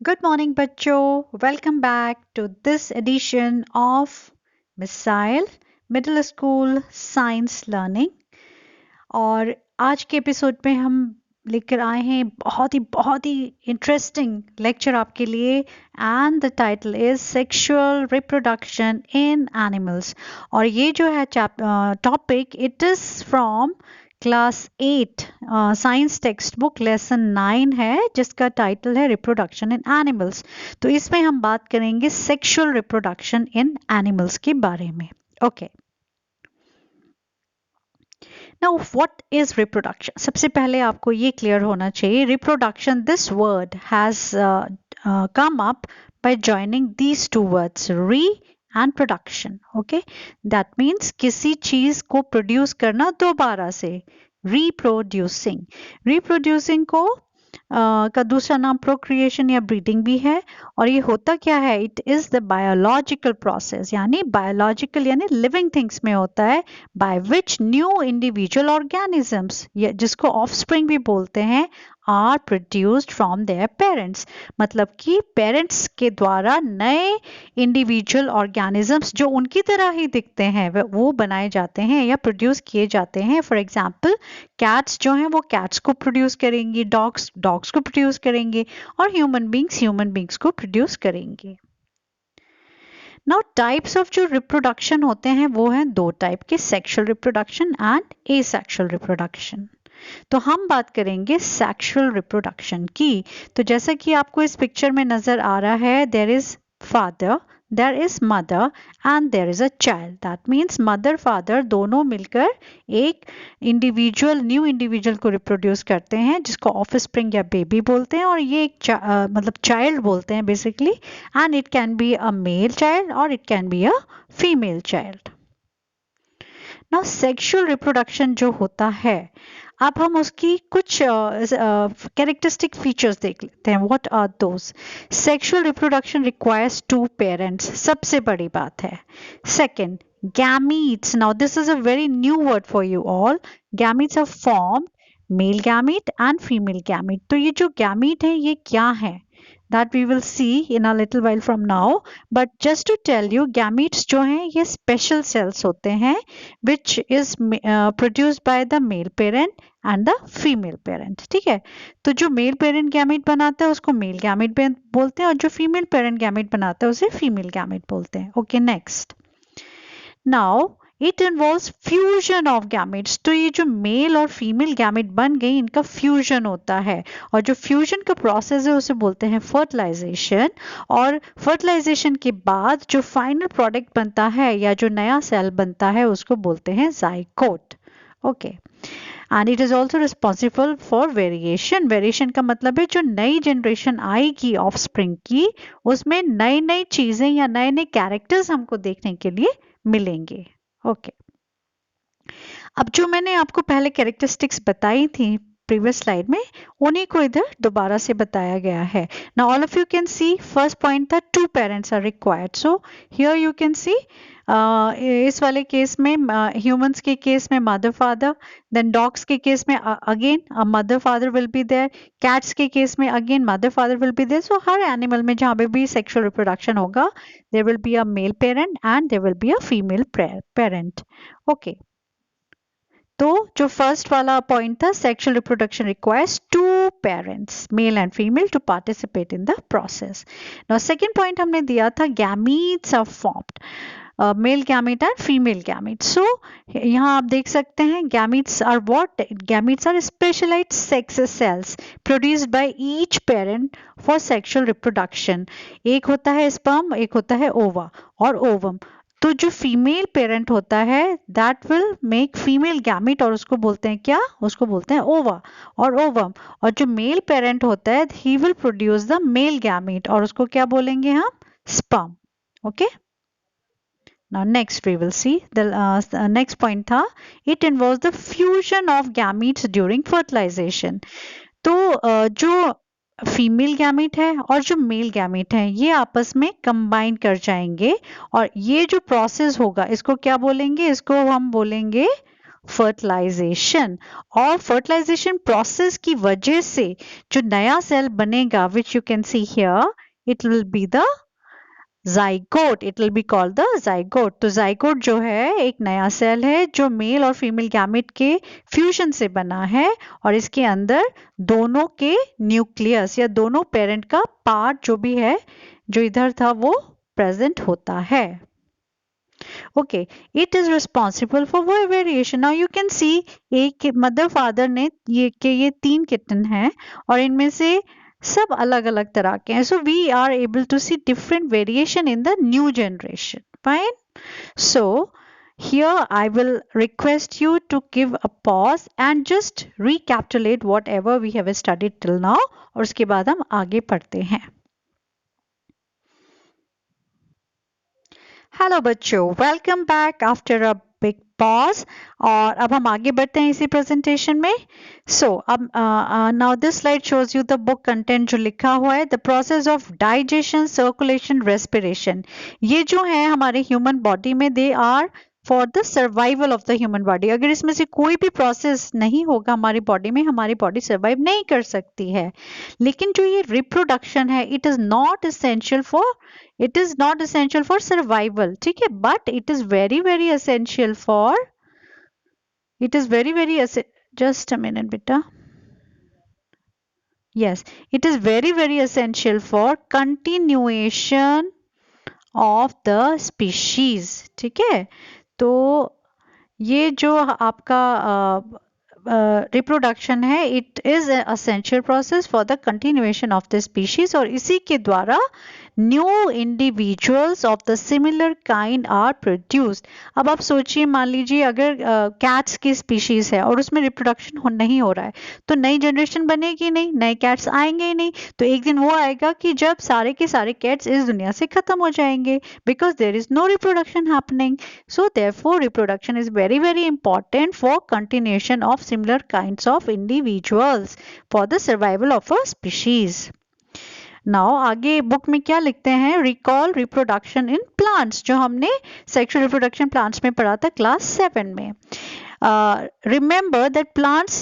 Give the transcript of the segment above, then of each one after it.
Good morning बच्चों, welcome back to this edition of Missile Middle School Science Learning। और आज के episode में हम लेकर आए हैं बहुत ही इंटरेस्टिंग लेक्चर आपके लिए। And the title is sexual reproduction in animals. और ये जो है topic it is from class 8 science text book lesson 9 है, जिसका टाइटल है रिप्रोडक्शन इन एनिमल्स। तो इसमें हम बात करेंगे सेक्सुअल रिप्रोडक्शन इन एनिमल्स के बारे में। Okay, now what is reproduction. सबसे पहले आपको ये क्लियर होना चाहिए, reproduction this word has come up by joining these two words re and production. Okay, that means किसी चीज को प्रोड्यूस करना दोबारा से, reproducing को का दूसरा नाम प्रोक्रिएशन या ब्रीडिंग भी है। और ये होता क्या है, it is the biological process, यानी बायोलॉजिकल यानी लिविंग थिंग्स में होता है, by which new individual organisms, जिसको ऑफस्प्रिंग भी बोलते हैं, are produced from their parents. मतलब कि पेरेंट्स के द्वारा नए इंडिविजुअल ऑर्गेनिजम्स जो उनकी तरह ही दिखते हैं वो बनाए जाते हैं या प्रोड्यूस किए जाते हैं। फॉर एग्जाम्पल कैट्स जो हैं वो कैट्स को प्रोड्यूस करेंगी, डॉग्स को प्रोड्यूस करेंगे, और ह्यूमन बींग्स को प्रोड्यूस करेंगे। नाउ टाइप्स ऑफ जो रिप्रोडक्शन होते हैं वो हैं दो टाइप के, sexual reproduction and asexual reproduction. तो हम बात करेंगे सेक्सुअल रिप्रोडक्शन की। तो जैसा कि आपको इस पिक्चर में नजर आ रहा है, there is father, there is mother and there is a child. That means mother father दोनों मिलकर एक न्यू इंडिविजुअल को रिप्रोड्यूस करते हैं, जिसको ऑफस्प्रिंग या बेबी बोलते हैं। और ये एक मतलब चाइल्ड बोलते हैं basically, and it can be a male child और it can be a female child. Now sexual reproduction जो होता है, अब हम उसकी कुछ कैरेक्टरिस्टिक फीचर्स देख लेते हैं। What are those? Sexual reproduction requires two parents, सबसे बड़ी बात है। Second, gametes. Now this is a very new word for you all. Gametes are formed, male gamete and female gamete. तो ये जो gamete है ये क्या है, that we will see in a little while from now. But just to tell you, gametes जो हैं ये special cells होते हैं which is produced by the male parent and the female parent. ठीक है, तो जो मेल पेरेंट गैमेट बनाता है उसको मेल गैमेट बोलते हैं, और जो फीमेल पेरेंट गैमेट बनाता है उसे फीमेल गैमेट बोलते हैं। Okay, next. Now it involves fusion of gametes. तो ये जो मेल और फीमेल गैमेट बन गई, इनका फ्यूजन होता है, और जो फ्यूजन का प्रोसेस है उसे बोलते हैं फर्टिलाइजेशन। और फर्टिलाइजेशन के बाद जो फाइनल प्रोडक्ट बनता है या जो नया सेल बनता है उसको बोलते हैं zygote. Okay, and it is also responsible for variation. Variation का मतलब है जो नई जनरेशन आएगी ऑफस्प्रिंग की, उसमें नई नई चीजें या नए नए कैरेक्टर्स हमको देखने के लिए मिलेंगे। ओके, अब जो मैंने आपको पहले कैरेक्टरिस्टिक्स बताई थी प्रीवियस स्लाइड में, उन्हीं को इधर दोबारा से बताया गया है। Now all of you can see, first point था two parents are required. So here you can see इस वाले केस में, ह्यूमंस के केस में मदर फादर, देन डॉग्स के केस में again mother father will be there, cats के case में again mother father will be there. So हर एनिमल में जहां पे भी सेक्सुअल रिप्रोडक्शन होगा, there will be a male parent and there will be a female parent. Okay, तो जो फर्स्ट वाला पॉइंट था, sexual reproduction requires two parents, male and female, to participate in the process. Now second point हमने दिया था, gametes are formed, male gamete and female gamete. So यहाँ आप देख सकते हैं, gametes are what? Gametes are specialized sex cells produced by each parent for sexual reproduction. एक होता है स्पर्म, एक होता है ओवा और ओवम। तो जो फीमेल पेरेंट होता है that will make female gamete, और उसको बोलते हैं क्या? उसको बोलते हैं ओवा और ओवम। और जो मेल पेरेंट होता है he will produce the male gamete, और उसको क्या बोलेंगे हम? Sperm. Okay, now next we will see the next point था, it involves the fusion of gametes during fertilization. तो जो फीमेल गैमेट है और जो मेल गैमेट है ये आपस में कंबाइन कर जाएंगे, और ये जो प्रोसेस होगा इसको क्या बोलेंगे? इसको हम बोलेंगे फर्टिलाइजेशन, और फर्टिलाइजेशन प्रोसेस की वजह से जो नया सेल बनेगा, which you can see here, it will be the zygote, it will be called the zygote. तो जाइगोट जो है एक नया सेल है जो मेल और फीमेल गैमेट के फ्यूजन से बना है, और इसके अंदर दोनों के न्यूक्लियस या दोनों पेरेंट का पार्ट जो भी है, जो इधर था, वो प्रेजेंट होता है। Okay, it is responsible for variation. Now you can see एक मदर फादर ने ये 3 किटन हैं और इनमें से सब अलग अलग तरह के हैं. So we are able to see different variation in the new generation. Fine. So here I will request you to give a pause and just recapitulate whatever we have studied till now, और उसके बाद हम आगे पढ़ते हैं. Hello बच्चों, welcome back after a big pause, और अब हम आगे बढ़ते हैं इसी प्रेजेंटेशन में. सो अब now this slide shows you the book content जो लिखा हुआ है. The process of digestion, circulation, respiration, ये जो है हमारे ह्यूमन बॉडी में, they are for the survival of the human body. अगर इसमें से कोई भी प्रोसेस नहीं होगा हमारी बॉडी में, हमारी बॉडी सर्वाइव नहीं कर सकती है. लेकिन जो ये रिप्रोडक्शन है, it is not essential for survival. ठीक है, but it is very essential for, it is very just a minute बेटा. yes, it is very essential for continuation of the species. ठीक है, तो ये जो आपका रिप्रोडक्शन है, it is essential process for the continuation of the species, और इसी के द्वारा new individuals of the similar kind are produced. अब आप सोचिए, मान लीजिए अगर कैट्स की स्पीशीज है और उसमें रिप्रोडक्शन नहीं हो रहा है, तो नई जनरेशन बनेगी नहीं, नए कैट्स आएंगे ही नहीं. तो एक दिन वो आएगा कि जब सारे के सारे कैट्स इस दुनिया से खत्म हो जाएंगे, because there is no reproduction happening. So therefore reproduction is very important for continuation of similar kinds of individuals for the survival of a species. Now आगे बुक में क्या लिखते हैं? Recall reproduction in plants, जो हमने sexual reproduction plants में पढ़ा था क्लास 7 में. Remember that plants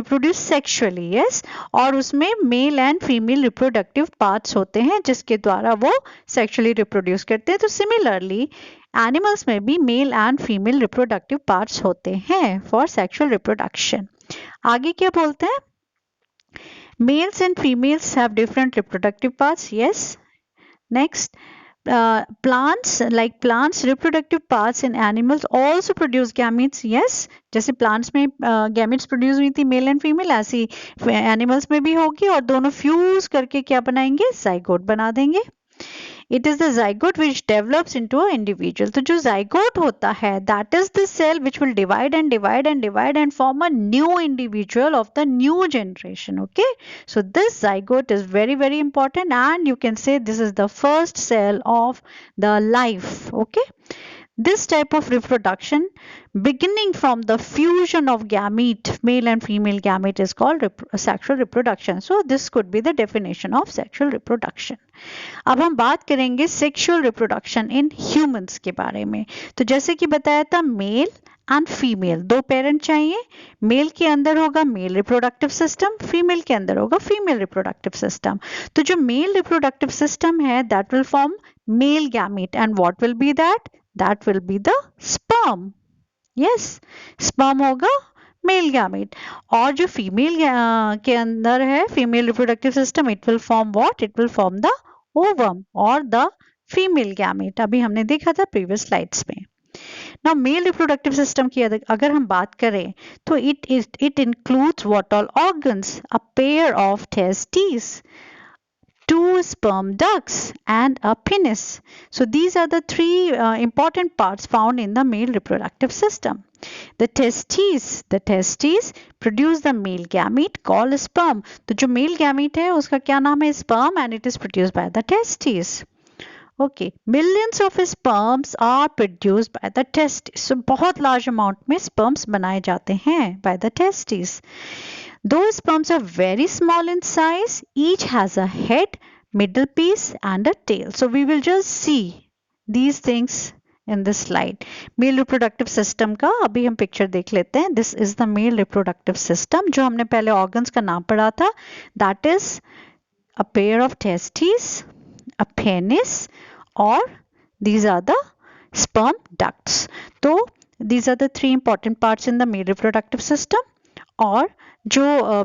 reproduce sexually, yes, और उसमें male and female reproductive parts होते हैं जिसके द्वारा वो sexually reproduce करते हैं. तो similarly एनिमल्स में भी mail and female reproductive parts होते हैं फॉर सेक्सुअल रिप्रोडक्शन. आगे क्या बोलते हैं? Mails and females have different reproductive parts. Yes. Next, plants reproductive parts in animals also produce gametes. yes, जैसे plants में gametes produce हुई थी मेल एंड फीमेल, ऐसी एनिमल्स में भी होगी, और दोनों फ्यूज करके क्या बनाएंगे? जाइगोट बना देंगे. It is the zygote which develops into an individual. तो जो zygote होता है, that is the cell which will divide and form a new individual of the new generation. Okay, so this zygote is very important, and you can say this is the first cell of the life. Okay, this type of reproduction beginning from the fusion of gamete, male and female gamete, is called sexual reproduction. So this could be the definition of sexual reproduction. अब हम बात करेंगे sexual reproduction in humans के बारे में. तो जैसे कि बताया था, मेल एंड फीमेल, दो पेरेंट चाहिए. मेल के अंदर होगा मेल रिप्रोडक्टिव सिस्टम, फीमेल के अंदर होगा फीमेल रिप्रोडक्टिव सिस्टम. तो जो मेल रिप्रोडक्टिव सिस्टम है, that will form mail gamete, and what will be that? That will be the sperm. Yes, sperm होगा मेल गैमेट. और जो फीमेल के अंदर है, female reproductive system, it will form what? It will form the ovum और the female gamete. अभी हमने देखा था प्रीवियस स्लाइड्स में. नाउ मेल रिप्रोडक्टिव सिस्टम की अगर हम बात करें, तो it includes what all organs? A pair of testis, two sperm ducts and a penis. So these are the three important parts found in the male reproductive system. The testes produce the male gamete called sperm. तो जो male gamete है उसका क्या नाम है? Sperm, and it is produced by the testes. Okay, millions of sperms are produced by the testes. So बहुत large amount में sperms बनाए जाते हैं by the testes. Those sperms are very small in size. Each has a head, middle piece and a tail. So we will just see these things in this slide. Male reproductive system का अभी हम picture देख लेते हैं. This is the male reproductive system. जो हमने पहले organs का नाम पढ़ा था, that is a pair of testes, a penis, or these are the sperm ducts. So these are the three important parts in the male reproductive system. और जो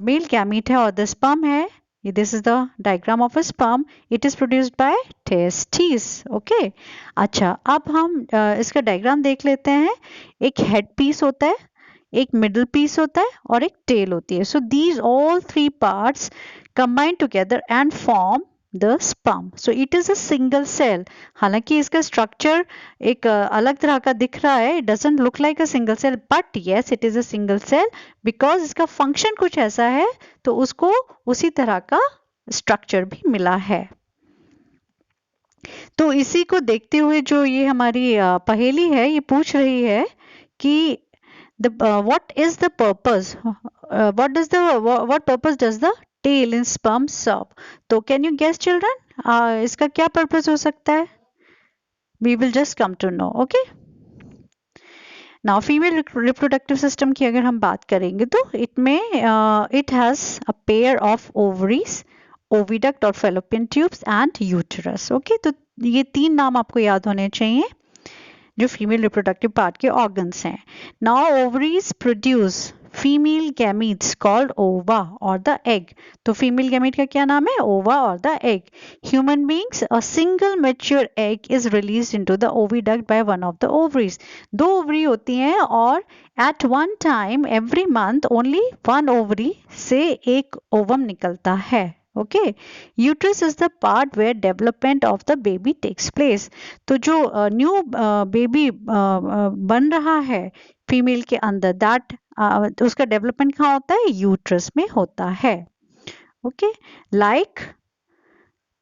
male gamete है और the sperm है, this is the diagram of a sperm. It is produced by testes. Okay. अच्छा, अब हम इसका diagram देख लेते हैं. एक head piece होता है, एक मिडल पीस होता है और एक टेल होती है. So these all three parts combine together and form the sperm. So it is a single cell. हालांकि इसका स्ट्रक्चर एक अलग तरह का दिख रहा है, it doesn't look like a single cell, but yes it is a single cell because इसका फंक्शन कुछ ऐसा है, तो उसको उसी तरह का स्ट्रक्चर भी मिला है. तो इसी को देखते हुए जो ये हमारी पहेली है, ये पूछ रही है कि what is the purpose, what purpose does the tail in sperm serve? तो can you guess children, इसका क्या purpose हो सकता है? We will just come to know. Okay. Now female reproductive system की अगर हम बात करेंगे तो it has a pair of ovaries, oviduct or fallopian tubes and uterus. Okay, तो ये तीन नाम आपको याद होने चाहिए जो फीमेल रिप्रोडक्टिव पार्ट के ऑर्गन्स हैं. Now ovaries produce female gametes called ova और द एग. तो फीमेल गैमीट का क्या नाम है? ओवा और the egg. Human beings, a single mature egg is release into the oviduct by one of the ovaries. दो ovary होती हैं और at one time every month only one ovary से एक ओवम निकलता है. Okay, uterus is the part where development of the baby takes place. तो जो न्यू बेबी बन रहा है फीमेल के अंदर, दैट उसका डेवलपमेंट कहाँ होता है? यूट्रस में होता है. Okay, like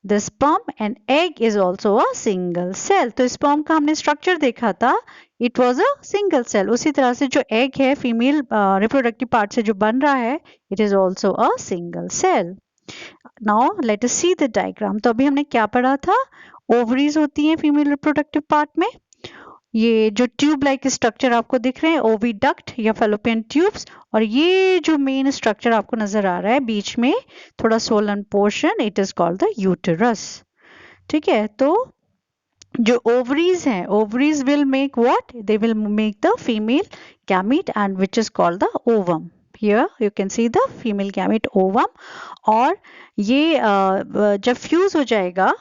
the sperm and egg is also a single cell. तो स्पर्म का हमने स्ट्रक्चर देखा था, it was a single cell. उसी तरह से जो एग है फीमेल रिप्रोडक्टिव पार्ट से जो बन रहा है, it is also a single cell. Now let us see the diagram. तो अभी हमने क्या पढ़ा था? ओवरीज होती हैं फीमेल रिप्रोडक्टिव पार्ट में. ये जो ट्यूब लाइक स्ट्रक्चर आपको दिख रहे हैं, ओविडक्ट या फेलोपियन ट्यूब्स, और ये जो मेन स्ट्रक्चर आपको नजर आ रहा है बीच में थोड़ा Solan portion, it is called the uterus. ठीक है, तो जो ओवरीज हैं, ovaries will make what? They will make the female gamete and which is called the ovum. Here you can see the female gamete ovum. और ये जब fuse हो जाएगा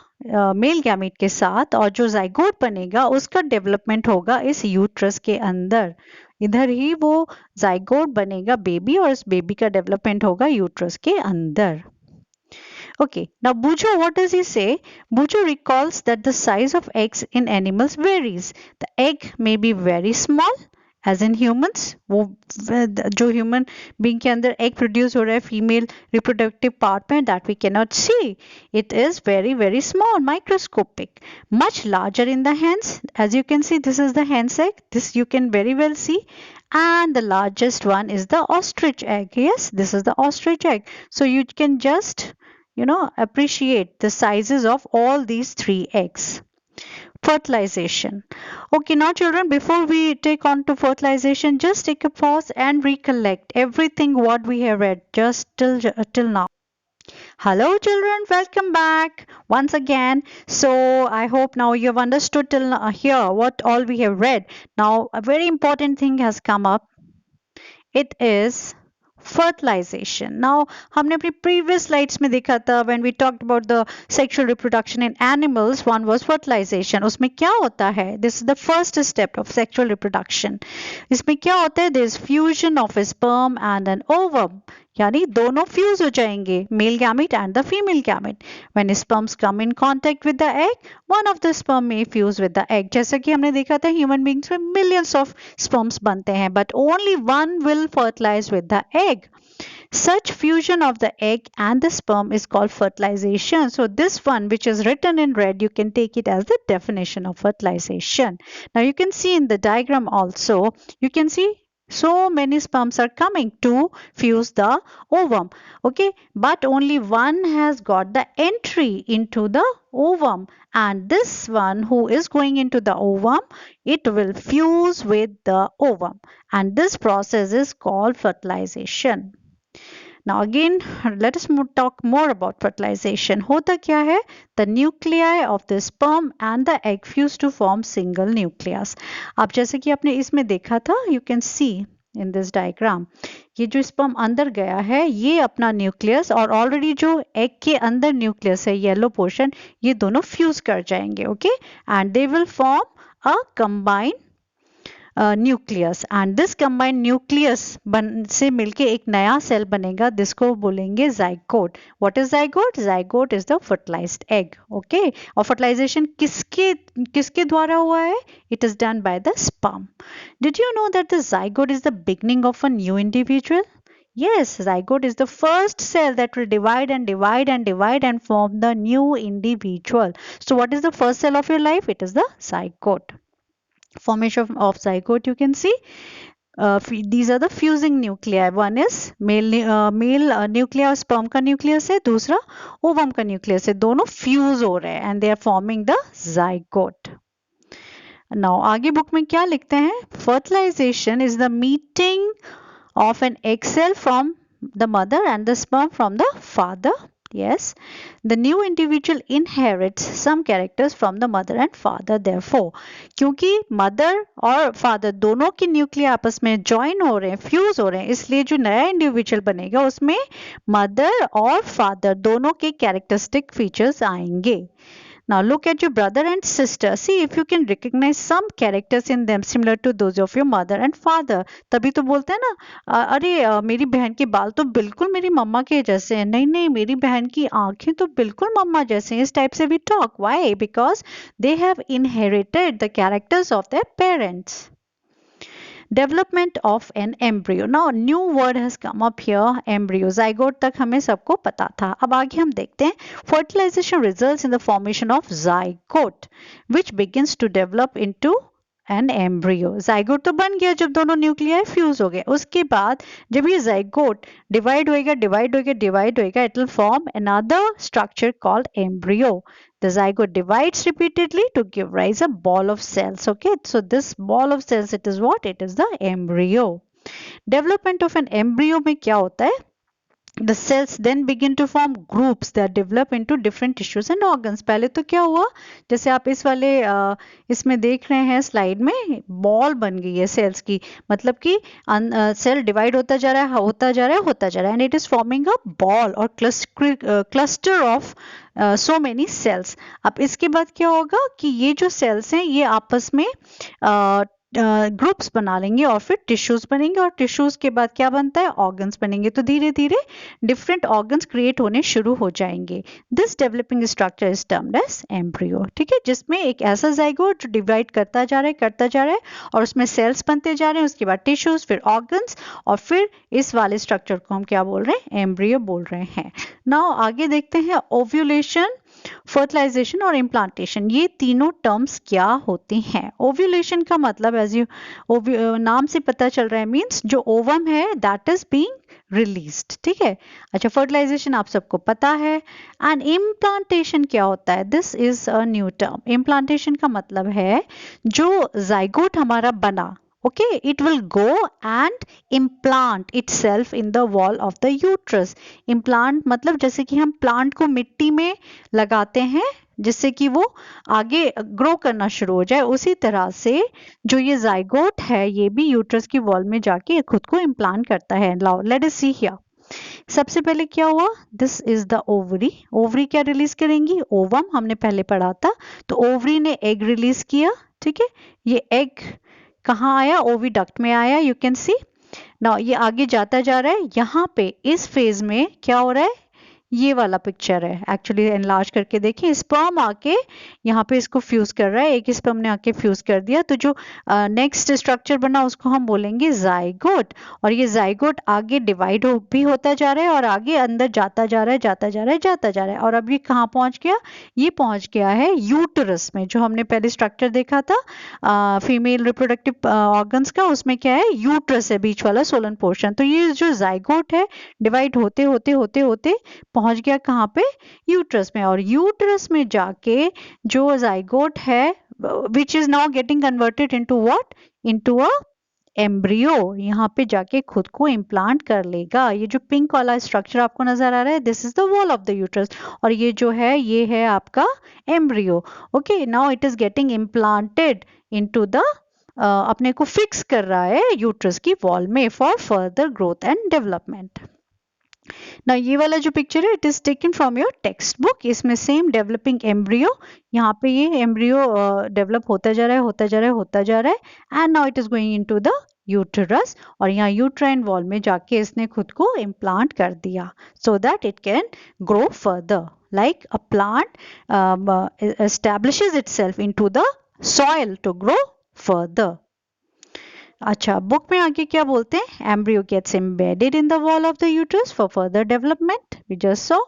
मेल गैमीट के साथ और जो जाइगोट बनेगा उसका डेवलपमेंट होगा इस यूट्रस के अंदर. इधर ही वो जाइगोट बनेगा बेबी और इस बेबी का डेवलपमेंट होगा यूट्रस के अंदर. Okay, now Bujo, what does he say? Bujo recalls that the size of eggs in animals varies. The egg may be very small, as in humans. वो जो human being के अंदर egg produce हो रहा है female reproductive part में, that we can not see. It is very very small, microscopic. Much larger in the hands. As you can see, this is the hands egg. This you can very well see. And the largest one is the ostrich egg. Yes, this is the ostrich egg. So you can just appreciate the sizes of all these three eggs. Fertilization. Okay, now children, before we take on to fertilization, just take a pause and recollect everything what we have read just till now. Hello children, welcome back once again. So I hope now you have understood till here what all we have read. Now a very important thing has come up. It is fertilization. Now हमने अपनी previous slides में देखा था when we talked about the sexual reproduction in animals, one was fertilization. उसमें क्या होता है? This is the first step of sexual reproduction. इसमें क्या होता है? There is fusion of a sperm and an ovum. यानी दोनों फ्यूज हो जाएंगे, male gamete and the female gamete. When sperms come in contact with the egg, one of the sperm may fuse with the egg. जैसा कि हमने देखा था human beings में मिलियंस ऑफ स्पर्म्स बनते हैं, but only one will fertilize with the egg. Such fusion of the egg and the sperm is called fertilization. So this one which is written in red, you can take it as the definition of fertilization. Now you can see in the diagram also, you can see So many sperms are coming to fuse the ovum, okay, but only one has got the entry into the ovum, and this one who is going into the ovum, it will fuse with the ovum, and this process is called fertilization. Now again, let us talk more about fertilization. होता क्या है? The nuclei of the sperm and the egg fuse to form single nucleus. अब जैसे कि आपने इसमें देखा था, you can see in this diagram, ये जो स्पर्म अंदर गया है, ये अपना न्यूक्लियस, और ऑलरेडी जो एग के अंदर न्यूक्लियस है, येलो पोर्शन, ये दोनों फ्यूज कर जाएंगे, okay, and they will form a combined nucleus, and this combined nucleus से मिलके एक नया सेल बनेगा, जिसको बोलेंगे zygote. What is zygote? Zygote is the fertilized egg, okay. और फर्टिलाइजेशन किसके किसके द्वारा हुआ है? It is done by the sperm. Did you know that the zygote is the beginning of a new individual? Yes, zygote is the first cell that will divide and divide and divide and form the new individual. So what is the first cell of your life? It is the zygote. Formation of zygote, you can see these are the fusing nuclei. One is male nucleus, sperm का nucleus है, दूसरा ovum का nucleus है, दोनों fuse हो रहे हैं and they are forming the zygote. Now आगे बुक में क्या लिखते हैं? Fertilization is the meeting of an egg cell from the mother and the sperm from the father. Yes, the new individual inherits some characters from the mother and father. Therefore, क्योंकि mother और father दोनों की न्यूक्लिया आपस में join हो रहे हैं, fuse हो रहे हैं, इसलिए जो नया इंडिविजुअल बनेगा उसमें mother और father दोनों के characteristic features आएंगे. Now look at your brother and sister. See if you can recognize some characters in them similar to those of your mother and father. तभी तो बोलते हैं ना, अरे मेरी बहन के बाल तो बिल्कुल मेरी मम्मा के जैसे हैं. नहीं नहीं, मेरी बहन की आंखें तो बिल्कुल मम्मा जैसे हैं. इस टाइप से we talk. Why? Because they have inherited the characters of their parents. Development of an embryo. Now new word has come up here, embryo. Zygote तक हमें सबको पता था. अब आगे हम देखते हैं. Fertilization results in the formation of zygote, which begins to develop into an embryo. zygote तो बन गया जब दोनों न्यूक्लियाई फ्यूज हो गए. उसके बाद जब ये zygote डिवाइड होएगा, it will form another structure called embryo. The zygote divides repeatedly to give rise a ball of cells. Okay, so this ball of cells, it is what? It is the embryo. Development of an embryo में क्या होता है? The cells then begin to form groups that develop into different tissues and organs. पहले तो क्या हुआ, जैसे आप इस वाले इसमें देख रहे हैं स्लाइड में, बॉल बन गई है सेल्स की, मतलब कि सेल डिवाइड होता जा रहा है and it is forming a ball और cluster of so many cells. अब इसके बाद क्या होगा कि ये जो सेल्स हैं ये आपस में ग्रुप्स बना लेंगे और फिर टिश्यूज बनेंगे, और टिश्यूज के बाद क्या बनता है? ऑर्गन्स बनेंगे. तो धीरे धीरे डिफरेंट ऑर्गन्स क्रिएट होने शुरू हो जाएंगे. This developing structure is termed as embryo. ठीक है, जिसमें एक ऐसा जाइगोट जो डिवाइड करता जा रहा है और उसमें सेल्स बनते जा रहे हैं, उसके बाद टिश्यूज, फिर ऑर्गन्स, और फिर इस वाले स्ट्रक्चर को हम क्या बोल रहे हैं? एम्ब्रियो बोल रहे हैं. नाउ आगे देखते हैं ओव्यूलेशन, फर्टिलाइजेशन और इम्प्लांटेशन. ये तीनों टर्म्स क्या होते हैं? ओव्यूलेशन का मतलब एज यू नाम से पता चल रहा है, मींस जो ओवम है दैट इज बीइंग रिलीज्ड. ठीक है. अच्छा, फर्टिलाइजेशन आप सबको पता है. एंड इम्प्लांटेशन क्या होता है? This is a new term. Implantation का मतलब है जो जाइगोट हमारा बना, okay, it will go and implant itself in the wall of the uterus. implant मतलब जैसे कि हम प्लांट को मिट्टी में लगाते हैं जिससे कि वो आगे ग्रो करना शुरू हो जाए, उसी तरह से जो ये जाइगोट है ये भी यूट्रस की वॉल में जाके खुद को इम्प्लांट करता है. Let us see here. सबसे पहले क्या हुआ? This is the ovary. Ovary क्या रिलीज करेंगी? ओवम हमने पहले पढ़ा था. तो ओवरी ने एग रिलीज किया. ठीक है, ये एग कहाँ आया? ओविडक्ट में आया. यू कैन सी नाउ ये आगे जाता जा रहा है. यहाँ पे इस फेज में क्या हो रहा है? ये वाला पिक्चर है, एक्चुअली एनलार्ज करके देखिए, स्पर्म आके यहाँ पे इसको फ्यूज कर रहा है, एक स्पर्म ने आके फ्यूज कर दिया, तो जो नेक्स्ट स्ट्रक्चर बना उसको हम बोलेंगे जाइगोट। और ये जाइगोट आगे डिवाइड भी होता जा रहा है और आगे अंदर जाता जा रहा है, जाता जा रहा है, जाता जा रहा है। और अब ये कहाँ पहुंच गया, ये पहुंच गया है यूटरस में। जो हमने पहले स्ट्रक्चर देखा था फीमेल रिप्रोडक्टिव ऑर्गन्स का, उसमें क्या है, यूटरस है बीच वाला सोलन पोर्शन। तो ये जो जाइगोट है डिवाइड होते होते होते होते पहुंच गया कहाँ पे, यूट्रस में। और यूट्रस में जाके जो जाइगोट है which is now getting converted into what, into a embryo, यहाँ पे जाके खुद को इम्प्लांट कर लेगा। ये जो पिंक वाला स्ट्रक्चर आपको नजर आ रहा है, this is the wall of the uterus, और ये जो है ये है आपका embryo. Okay, now it is getting implanted into the अपने को फिक्स कर रहा है यूट्रस की वॉल में for further growth and development. ना ये वाला जो पिक्चर है it is taken from your text book, इसमें सेम डेवलपिंग एम्ब्रियो, यहाँ पे ये एम्ब्रियो डेवलप होता जा रहा है, होता जा रहा है, होता जा रहा है, and now it is going into the uterus. और यहाँ यूट्राइन वॉल में जाके इसने खुद को इम्प्लांट कर दिया so that it can grow further like a plant establishes itself into the soil to grow further. अच्छा, बुक में आगे क्या बोलते हैं, embryo gets embedded in the wall of the uterus for further development, we just saw.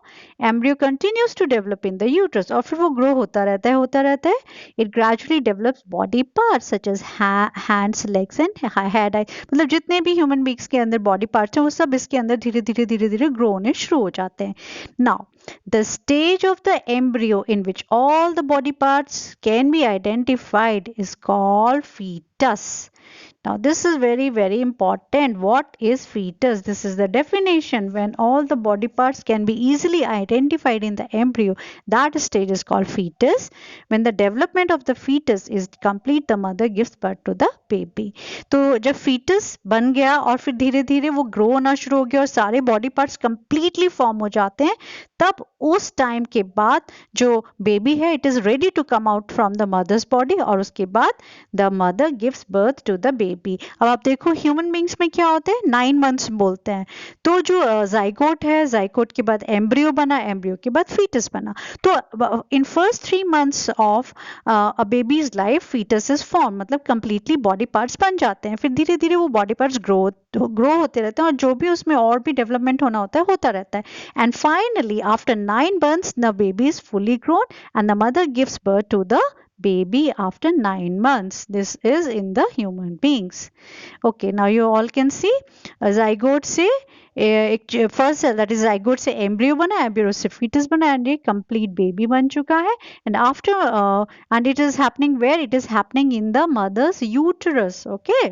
Embryo continues to develop in the uterus, और फिर वो grow होता रहता है, होता रहता है। It gradually develops body parts such as hands, legs and head, मतलब जितने भी ह्यूमन बींग्स के अंदर बॉडी पार्ट्स हैं वो सब इसके अंदर धीरे धीरे धीरे धीरे ग्रो होने शुरू हो जाते हैं। Now the stage of the embryo in which all the body parts can be identified is called fetus. Now this is very very important. What is fetus? This is the definition. When all the body parts can be easily identified in the embryo, that stage is called fetus. When the development of the fetus is complete, the mother gives birth to the baby. तो जब fetus बन गया और फिर धीरे धीरे वो grow होना शुरू हो गया और सारे बॉडी पार्ट्स कंप्लीटली फॉर्म हो जाते हैं, तब उस टाइम के बाद जो बेबी है it is ready to come out from the mother's body, और उसके बाद the mother gives birth to the baby. अब आप देखो ह्यूमन बींग्स में क्या होते हैं, 9 मंथ्स बोलते हैं। तो जो जाइगोट है, जाइगोट के बाद एम्ब्रियो बना, एम्ब्रियो के बाद फीटस बना। तो in first 3 months of a baby's life foetus is form, मतलब कंप्लीटली बॉडी पार्ट्स बन जाते हैं। फिर धीरे धीरे वो बॉडी पार्ट्स ग्रो होते रहते हैं और जो भी उसमें और भी डेवलपमेंट होना होता है होता रहता है। And finally after 9 months the baby is fully grown and the mother gives birth to the baby after 9 months. This is in the human beings. Okay, now you all can see zygote से एक first that is zygote से embryo बना, embryo से foetus बना, and ये complete baby बन चुका है। And after and it is happening where, it is happening in the mother's uterus, okay,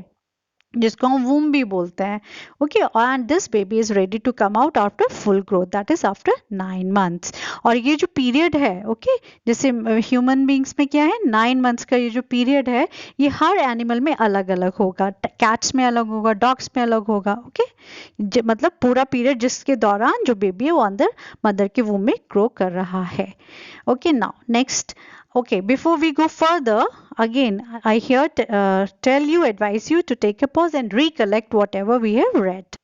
जिसको हम वूम भी बोलते हैं। Okay, and this baby is ready to come out after full growth, that is after 9 months। और ये जो period है, okay, जैसे ह्यूमन बींग्स में क्या है 9 months का ये जो पीरियड है, ये हर एनिमल में अलग अलग होगा। कैट्स में अलग होगा, डॉग्स में अलग होगा, ओके, मतलब पूरा पीरियड जिसके दौरान जो बेबी है वो अंदर मदर के वूम में ग्रो कर रहा है। Okay, now next, okay, before we go further, again I here tell you, advise you to take a pause and recollect whatever we have read.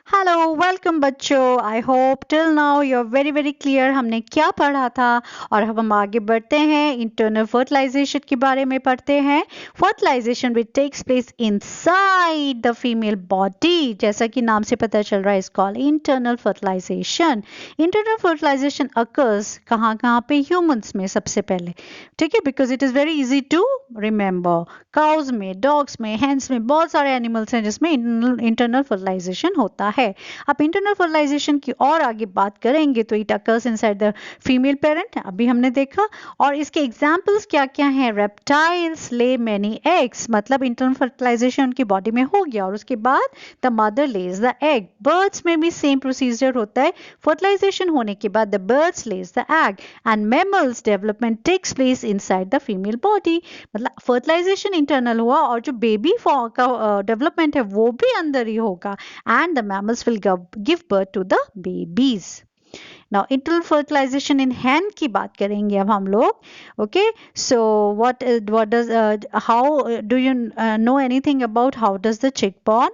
Hello, welcome बच्चों। I hope till now you are very very clear हमने क्या पढ़ा था। और अब हम आगे बढ़ते हैं, इंटरनल फर्टिलाइजेशन के बारे में पढ़ते हैं। Fertilization which takes place inside the female body, जैसा कि नाम से पता चल रहा है, is called internal fertilization. Internal fertilization occurs कहाँ कहाँ पे, ह्यूमंस में सबसे पहले, ठीक है, because it is very easy to remember. Cows में, डॉग्स में, हैंड्स में, बहुत सारे एनिमल्स हैं जिसमें इंटरनल फर्टिलाइजेशन होता है। अब इंटरनल फर्टिलाइजेशन की और आगे बात करेंगे तो it occurs inside the female parent, अभी हमने देखा। और इसके एग्जांपल्स क्या क्या हैं, रेप्टाइल्स ले मेनी एग्स, मतलब इंटरनल फर्टिलाइजेशन उनकी बॉडी में हो गया और उसके बाद the mother Lay's the egg. Birds में भी सेम प्रोसीजर होता है, फर्टिलाइजेशन होने के बाद the birds lays the egg and mammals development takes place inside the female body. मतलब फर्टिलाइजेशन इंटरनल हुआ और जो बेबी का डेवलपमेंट है वो भी अंदर ही होगा, and the mammals will give birth to the babies. Now internal fertilization in hen की बात करेंगे अब हम लोग. Okay, so what does how do you know anything about how does the chick born?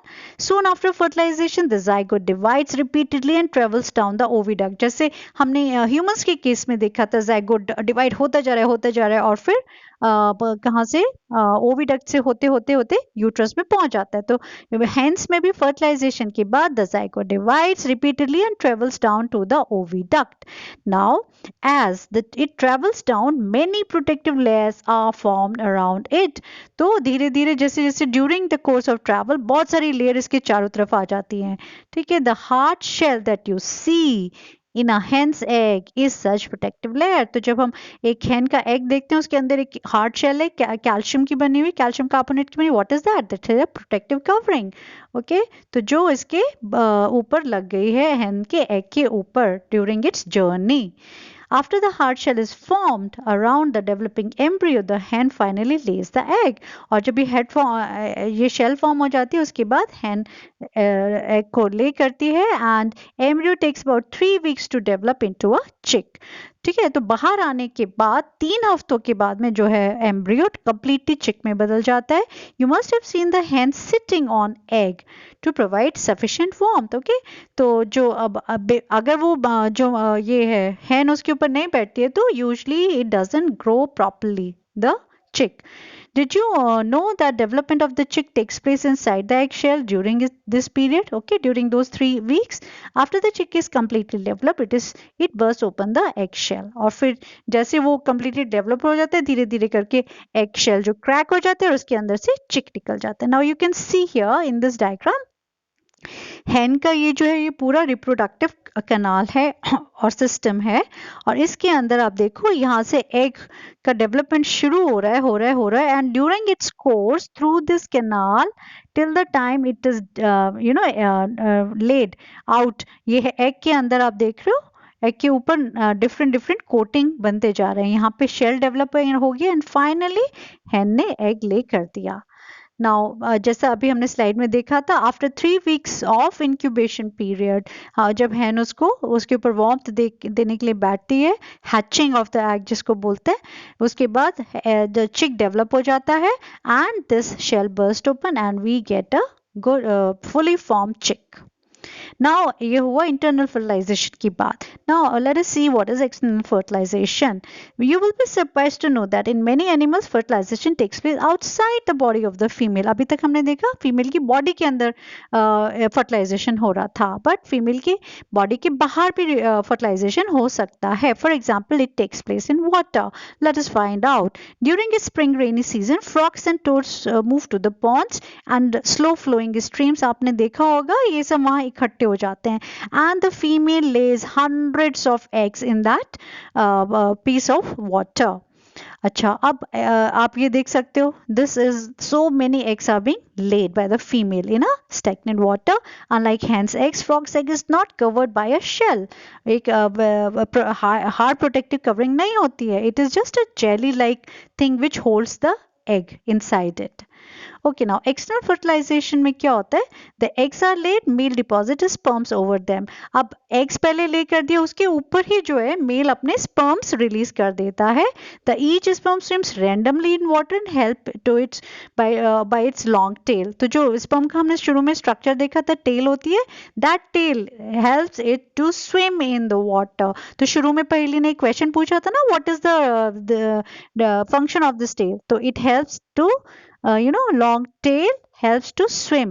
Soon after fertilization the zygote divides repeatedly and travels down the oviduct. जैसे हमने humans के case में देखा था, zygote डिवाइड होता जा रहा है और फिर कहाँ से ओविडक्ट से होते होते होते यूट्रस में पहुंच जाता है. तो हेंस में भी फर्टिलाइजेशन के बाद the zygote divides repeatedly and travels down to the oviduct. Now as it travels down, many protective layers are formed around it. तो धीरे धीरे जैसे जैसे during the course of travel बहुत सारी लेयर इसके चारों तरफ आ जाती हैं. ठीक है, the hard shell that you see in a hen's egg is such protective layer. तो जब हम एक हेन का एग देखते हैं उसके अंदर एक हार्ड शेल है कैल्शियम की बनी हुई, कैल्शियम कार्बोनेट की बनी. What is that? That is a protective covering. Okay, तो जो इसके ऊपर लग गई है हेन के एग के ऊपर during its journey. After the hard shell is formed around the developing embryo, the hen finally lays the egg. और जब ये shell form हो जाती है उसके बाद hen egg को lay करती है and embryo takes about 3 weeks to develop into a chick. ठीक है, तो बाहर आने के बाद 3 हफ्तों के बाद में जो है एम्ब्रियो कंप्लीटली चिक में बदल जाता है. You must have seen the hen sitting on egg to provide sufficient warmth. Okay, तो जो अब अगर वो जो ये है hen उसके ऊपर नहीं बैठती है तो usually it doesn't grow properly the chick. Did you know that development of the chick takes place inside the eggshell during this period? Okay, during those 3 weeks. After the chick is completely developed, it bursts open the eggshell. और फिर जैसे वो completely develop हो जाता है धीरे धीरे करके eggshell जो crack हो जाता है और उसके अंदर से chick निकल जाता है. Now you can see here in this diagram hen का ये जो है ये पूरा रिप्रोडक्टिव कैनाल है और सिस्टम है और इसके अंदर आप देखो यहाँ से एग का डेवलपमेंट शुरू हो रहा है and during its course through this canal till the time it is laid out. ये है एग के अंदर आप देख रहे हो एग के ऊपर डिफरेंट कोटिंग बनते जा रहे हैं. यहाँ पे शेल डेवलप हो गया एंड फाइनली hen ने एग ले कर दिया. नाउ जैसा अभी हमने स्लाइड में देखा था after 3 weeks of incubation period जब hen उसको उसके ऊपर वार्मथ देने के लिए बैठती है, हैचिंग ऑफ द एग जिसको बोलते हैं, उसके बाद द चिक डेवलप हो जाता है and this shell burst open and we get a good fully form chick. Now ये हुआ internal fertilization की बात. Now let us see what is external fertilization. You will be surprised to know that in many animals fertilization takes place outside the body of the female. अभी तक हमने देखा female की body के अंदर fertilisation हो रहा था, बट फीमेल की बॉडी के बाहर भी फर्टिलाइजेशन हो सकता है. For example it takes place in water. Let us find out. During a spring rainy season, frogs and toads move to the ponds and slow flowing streams. आपने देखा होगा ये सब वहाँ इकट्ठे हो जाते हैं and the female lays hundreds of eggs in that piece of water. अच्छा, अब आप ये देख सकते हो this is so many eggs are being laid by the female in a stagnant water. Unlike hen's eggs, frog's egg is not covered by a shell. एक hard protective covering नहीं होती है. It is just a jelly like thing which holds the egg inside it. Okay, now external fertilization में क्या होता है? The eggs are laid, male deposits sperms over them. अब eggs पहले ले कर दिया, उसके ऊपर ही जो है male अपने sperms release कर देता है. The each sperm swims randomly in water and help to its by its long tail. तो जो sperm का हमने शुरू में structure देखा था, tail होती है, that tail helps it to swim in the water. तो शुरू में पहले ने question पूछा था ना, what is the function of this tail? तो it helps to long tail helps to swim,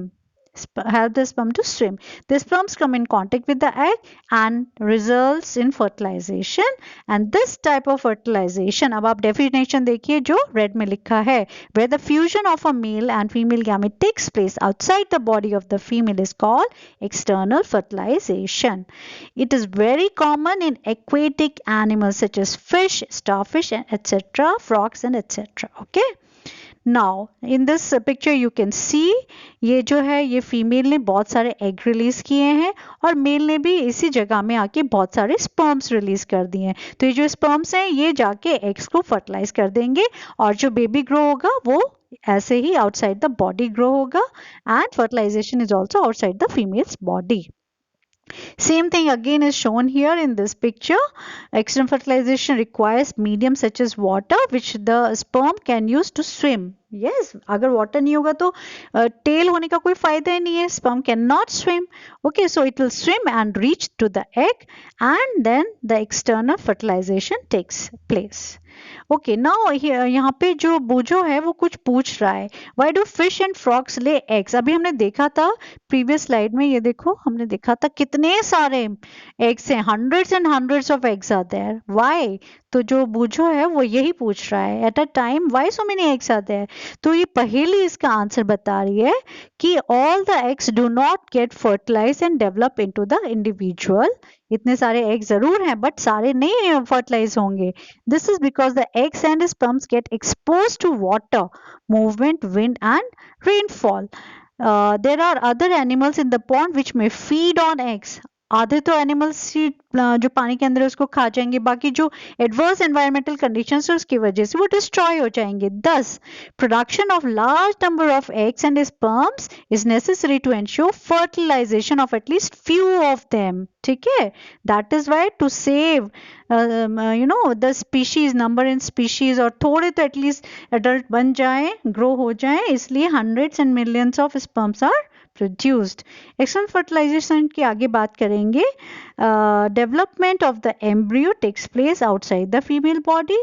help the sperm to swim. The sperms come in contact with the egg and results in fertilization. And this type of fertilization, अब आप definition देखिए जो red में लिखा है, where the fusion of a male and female gamete takes place outside the body of the female is called external fertilization. It is very common in aquatic animals such as fish, starfish, and etc., frogs and etc. Okay. Now in this picture you can see ये जो है ये female ने बहुत सारे egg release किए हैं और मेल ने भी इसी जगह में आके बहुत सारे स्पर्म्स रिलीज कर दिए हैं. तो ये जो स्पर्म्स हैं ये जाके एग्स को फर्टिलाइज कर देंगे और जो बेबी ग्रो होगा वो ऐसे ही आउटसाइड द बॉडी ग्रो होगा and fertilization is also outside the female's body. Same thing again is shown here in this picture. External fertilization requires medium such as water which the sperm can use to swim. Yes, अगर water नहीं होगा तो tail होने का कोई फायदा ही नहीं है. Sperm cannot swim. Okay, so it will swim and reach to the egg, and then the external fertilization takes place. Okay now यहाँ पे जो बूझो है वो कुछ पूछ रहा है. Why do fish and frogs lay eggs. अभी हमने देखा था प्रीवियस स्लाइड में, ये देखो हमने देखा था कितने सारे एग्स हैं, hundreds and hundreds of eggs are there. Why, तो जो बूझो है वो यही पूछ रहा है, at a time why so many eggs are there. तो ये पहेली इसका आंसर बता रही है कि all the eggs do not get fertilize and develop into the individual. इतने सारे एग जरूर हैं बट सारे नहीं फर्टिलाइज होंगे. This is because the eggs and sperms get exposed to water, movement, wind, and rainfall. There are other animals in the pond which may feed on eggs. आधे तो animals जो पानी के अंदर है उसको खा जाएंगे, बाकी जो एडवर्स एनवायरमेंटल कंडीशंस है उसकी वजह से वो डिस्ट्रॉय हो जाएंगे. Thus production of large number of eggs and sperms is necessary to ensure fertilization of at least few of them. ठीक है, that is why to save the species, number in species, और थोड़े तो एटलीस्ट एडल्ट बन जाए, grow हो जाए, इसलिए hundreds and millions of sperms are produced. External fertilization की आगे बात करेंगे. Development of the embryo takes place outside the female body.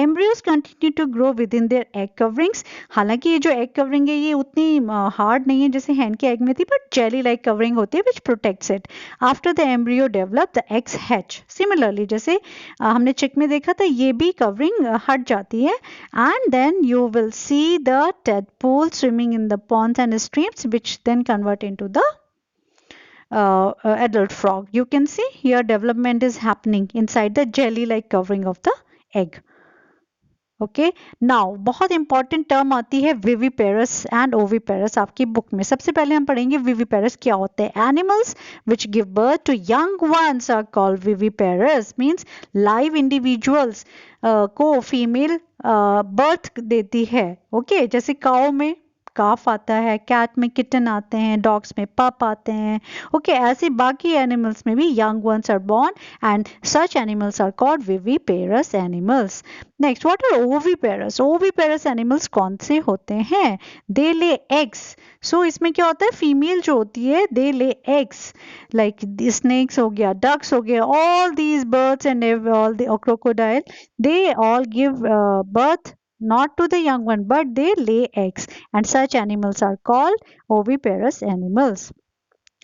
Embryos continue to grow within their egg coverings. हालांकि ये जो egg covering है ये उतनी hard नहीं है जैसे hen के egg में थी, but jelly like covering होती है which protects it. After the embryo develop, the eggs hatch. Similarly जैसे हमने चिक में देखा था ये भी covering हट जाती है, and then you will see the tadpole swimming in the ponds and streams which then convert into the adult frog. You can see here development is happening inside the jelly like covering of the egg. Okay now बहुत important term आती है viviparous and oviparous आपकी book में. सबसे पहले हम पढ़ेंगे viviparous क्या होते हैं. Animals which give birth to young ones are called viviparous. Means live individuals को फीमेल बर्थ देती है. ओके जैसे काऊ में काफ आता है, कैट में किटन आते हैं, डॉग्स में पप आते हैं. ओके ऐसे बाकी एनिमल्स में भी young ones are born and such animals are called viviparous animals. Next what are oviparous. Oviparous animals कौन से होते हैं. दे ले एग्स. सो इसमें क्या होता है, फीमेल जो होती है दे ले एग्स लाइक स्नेक्स हो गया, डक्स हो गया, all these birds and all the crocodile, they all give birth not to the young one but they lay eggs, and such animals are called oviparous animals.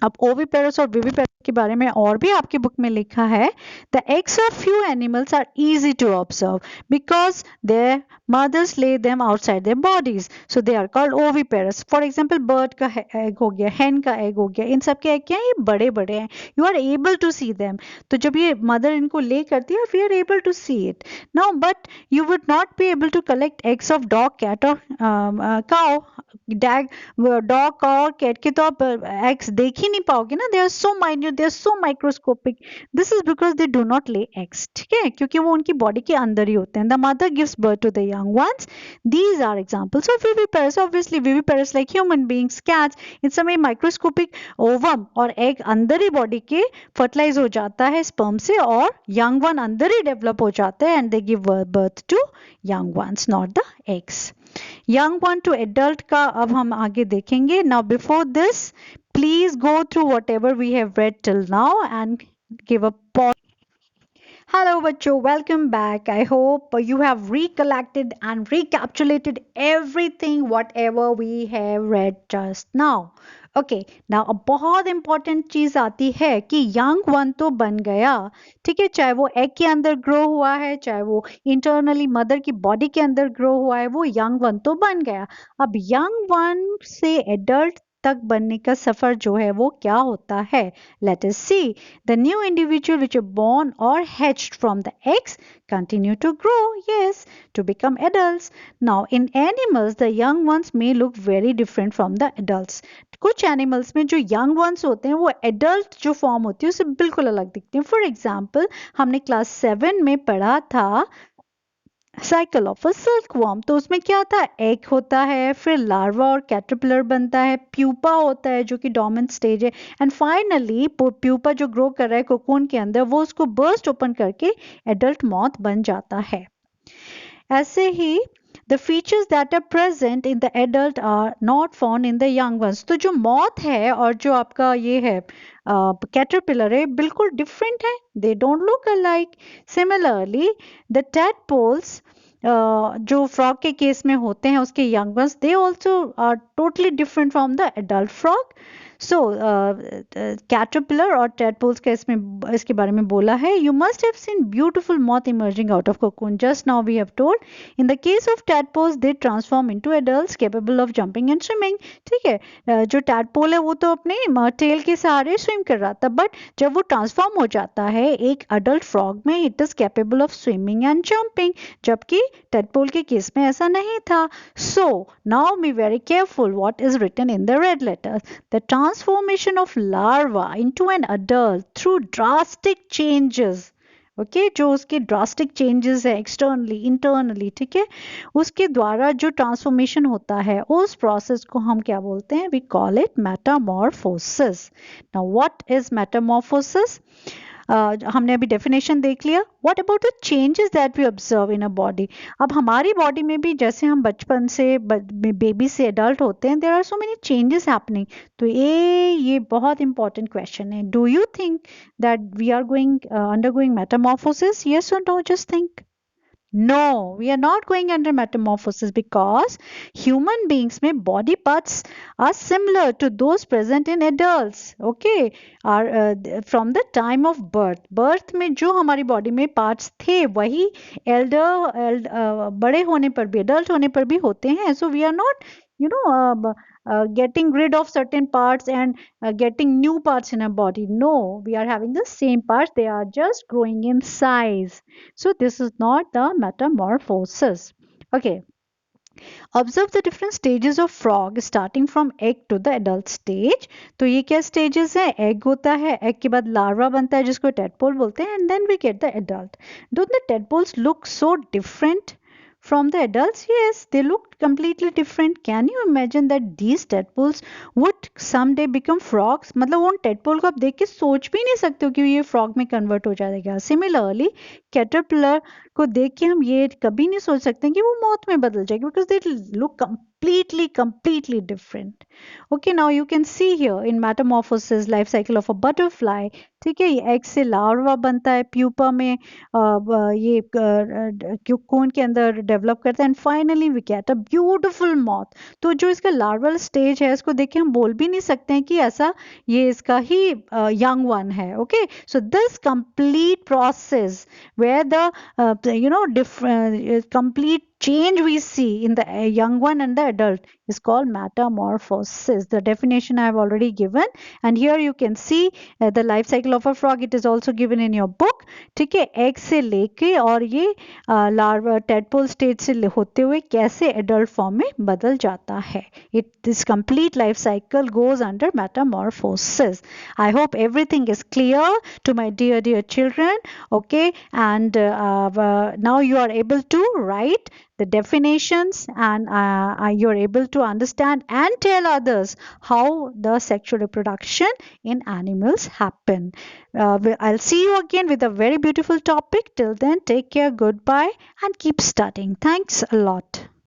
अब oviparous और viviparous के बारे में और भी आपकी बुक में लिखा है. The eggs of few animals are easy to observe because their mothers lay them outside their bodies, so they are called oviparous. For example bird का एग हो गया, हेन का एग हो गया, इन सब के एग क्या है, ये बड़े बड़े हैं. You are able to see them. तो जब ये मदर इनको ले करती है we are able to see it. Now but you would not be able to collect eggs of dog, cat और काउ. डॉग और कैट के तो आप एग्स देख ही नहीं पाओगे ना. They are so minute, they are so microscopic. This is because they do not lay eggs. ठीक है, क्योंकि वो उनकी बॉडी के अंदर ही होते हैं. The mother gives birth to the young ones. These are examples of viviparous. Obviously viviparous like human beings, cats, इन सब में माइक्रोस्कोपिक ओवम और एग अंदर ही बॉडी के फर्टिलाइज हो जाता है स्पर्म से, और यंग वन अंदर ही डेवलप हो जाते हैं and they give birth to young ones, not the eggs. Young one to adult का अब हम आगे देखेंगे. Now before this please go through whatever we have read till now and give a pause. Hello बच्चों, welcome back. I hope you have recollected and recapitulated everything whatever we have read just now. Okay now अब बहुत important चीज आती है कि young one तो बन गया. ठीक है, चाहे वो एग के अंदर ग्रो हुआ है, चाहे वो इंटरनली मदर की बॉडी के अंदर ग्रो हुआ है, वो यंग वन तो बन गया. अब यंग वन से एडल्ट तक बनने का सफर जो है वो क्या होता है. Let us see. The new individual which are born और hatched from the eggs continue to grow, yes, to become adults. Now in animals the young ones may look very different from the adults. कुछ animals में जो young ones होते हैं वो adult जो form होती है उससे बिल्कुल अलग दिखते हैं. फॉर एग्जाम्पल हमने क्लास 7 में पढ़ा था साइकिल ऑफ अ सिल्कवॉर्म। तो उसमें क्या था, एग होता है, फिर लार्वा और कैटरपिलर बनता है, प्यूपा होता है जो कि डोर्मेंट स्टेज है, एंड फाइनली प्यूपा जो ग्रो कर रहा है कोकून के अंदर वो उसको बर्स्ट ओपन करके एडल्ट मॉथ बन जाता है। ऐसे ही the features that are present in the adult are not found in the young ones। तो जो मॉथ है और जो आपका ये है कैटरपिलर है बिल्कुल डिफरेंट है, they don't look alike. Similarly the tadpoles जो फ्रॉग के केस में होते हैं उसके young ones, they also are totally different from the adult frog. So caterpillar और टेडपोल्स का इसमें इसके बारे में बोला है, you must have seen beautiful moth emerging out of cocoon, just now we have told. In the case of tadpoles they transform into adults capable of jumping and swimming. ठीक है, जो tadpole है वो तो अपने टेल के सहारे swim कर रहा था, बट जब वो ट्रांसफॉर्म हो जाता है एक अडल्ट फ्रॉग में, it is capable of swimming and jumping, जबकि tadpole के केस में ऐसा नहीं था। So now be very careful what is written in the red letters. The transformation of larva into an adult through drastic changes, okay जो उसके drastic changes है externally internally, ठीक है, उसके द्वारा जो ट्रांसफॉर्मेशन होता है उस प्रोसेस को हम क्या बोलते हैं, we call it metamorphosis. Now what is metamorphosis? हमने अभी डेफिनेशन देख लिया। What about the changes that we observe in a body? अब हमारी बॉडी में भी जैसे हम बचपन से बेबी से एडल्ट होते हैं, there are so many changes happening. तो ये बहुत इंपॉर्टेंट क्वेश्चन है। Do you think that we are going undergoing metamorphosis? Yes और no? Just think. No, we are not going under metamorphosis because human beings में body parts are similar to those present in adults. Okay, are from the time of birth. Birth में जो हमारी body में parts थे वही बड़े होने पर भी, adult होने पर भी होते हैं. So we are not, you know, getting rid of certain parts and getting new parts in our body. No, we are having the same parts. They are just growing in size. So this is not the metamorphosis. Okay. Observe the different stages of frog starting from egg to the adult stage. तो ये क्या stages है? Egg होता है, egg के बाद larva बनता है जिसको tadpole बोलते हैं, and then we get the adult. Don't the tadpoles look so different from the adults? Yes, they look completely different. Can you imagine that these tadpoles would someday become frogs? मतलब उन tadpole को आप देख के सोच भी नहीं सकते हो कि ये frog में convert हो जाएगा. Similarly, caterpillar को देख के हम ये कभी नहीं सोच सकते कि वो मौत में बदल जाएगी, because they look completely different. Okay, now you can see here in metamorphosis life cycle of a butterfly. ठीक है, ये एग से लार्वा बनता है, प्यूपा में ये कोन के अंदर डेवलप करता है, and finally we get a beautiful moth. तो जो इसका लार्वल स्टेज है इसको देख के हम बोल भी नहीं सकते हैं कि ऐसा ये इसका ही यंग वन है। Okay, so this complete process where the complete change we see in the young one and the adult is called metamorphosis. The definition I have already given, and here you can see the life cycle of a frog. It is also given in your book. ठीक है, egg से लेके और ये larva tadpole stage से होते हुए कैसे adult form में बदल जाता है, this complete life cycle goes under metamorphosis. I hope everything is clear to my dear children. Okay, and now you are able to write the definitions, and you're able to understand and tell others how the sexual reproduction in animals happen. I'll see you again with a very beautiful topic. Till then, take care, goodbye, and keep studying. Thanks a lot.